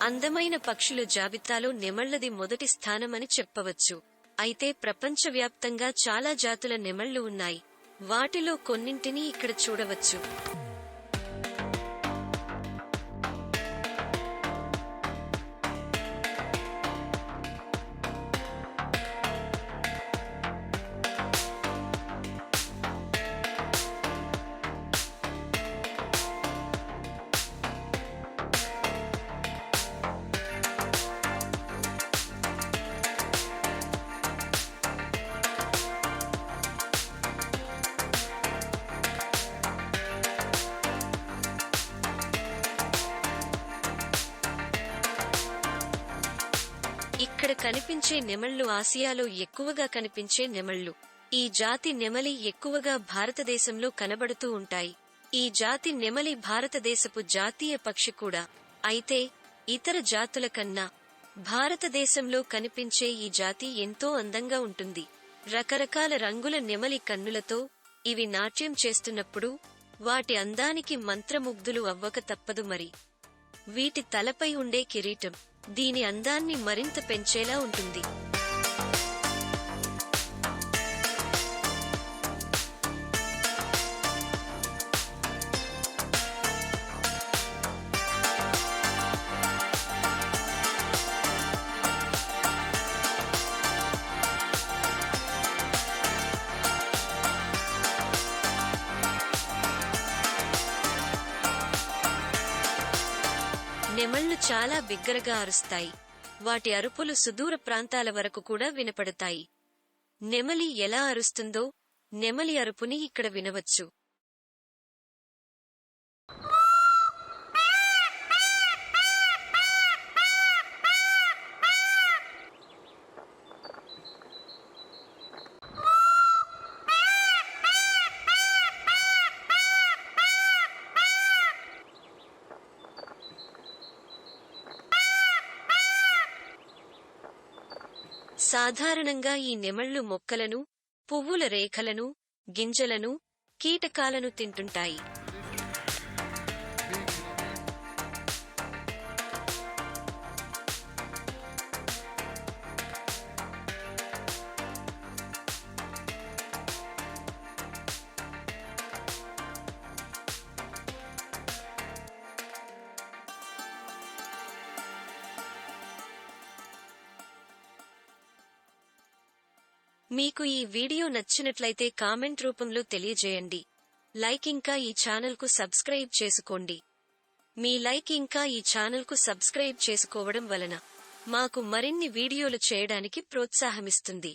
అందమైన పక్షుల జాబితాలో నెమళ్లది మొదటి స్థానమని చెప్పవచ్చు. అయితే ప్రపంచవ్యాప్తంగా చాలా జాతుల నెమళ్లు ఉన్నాయి. వాటిలో కొన్నింటిని ఇక్కడ చూడవచ్చు. ఇక్కడ కనిపించే నెమళ్లు ఆసియాలో ఎక్కువగా కనిపించే నెమళ్లు. ఈ జాతి నెమలి ఎక్కువగా భారతదేశంలో కనబడుతూ ఉంటాయి. ఈ జాతి నెమలి భారతదేశపు జాతీయ పక్షి కూడా. అయితే ఇతర జాతుల కన్నా భారతదేశంలో కనిపించే ఈ జాతి ఎంతో అందంగా ఉంటుంది. రకరకాల రంగుల నెమలి కన్నులతో ఇవి నాట్యం చేస్తున్నప్పుడు వాటి అందానికి మంత్రముగ్ధులు అవ్వక తప్పదు మరి. వీటి తలపై ఉండే కిరీటం దీని అందాన్ని మరింత పెంచేలా ఉంటుంది. నెమళ్లు చాలా బిగ్గరగా అరుస్తాయి. వాటి అరుపులు సుదూర ప్రాంతాల వరకు కూడా వినపడతాయి. నెమలి ఎలా అరుస్తుందో నెమలి అరుపుని ఇక్కడ వినవచ్చు. సాధారణంగా ఈ నెమళ్లు మొక్కలను, పువ్వుల రేఖలను, గింజలను, కీటకాలను తింటుంటాయి. మీకు ఈ వీడియో నచ్చినట్లయితే కామెంట్ రూపంలో తెలియజేయండి. లైక్ ఇంకా ఈ ఛానల్కు సబ్స్క్రైబ్ చేసుకోండి. మీ లైక్ ఇంకా ఈ ఛానల్కు సబ్స్క్రైబ్ చేసుకోవడం వలన మాకు మరిన్ని వీడియోలు చేయడానికి ప్రోత్సాహమిస్తుంది.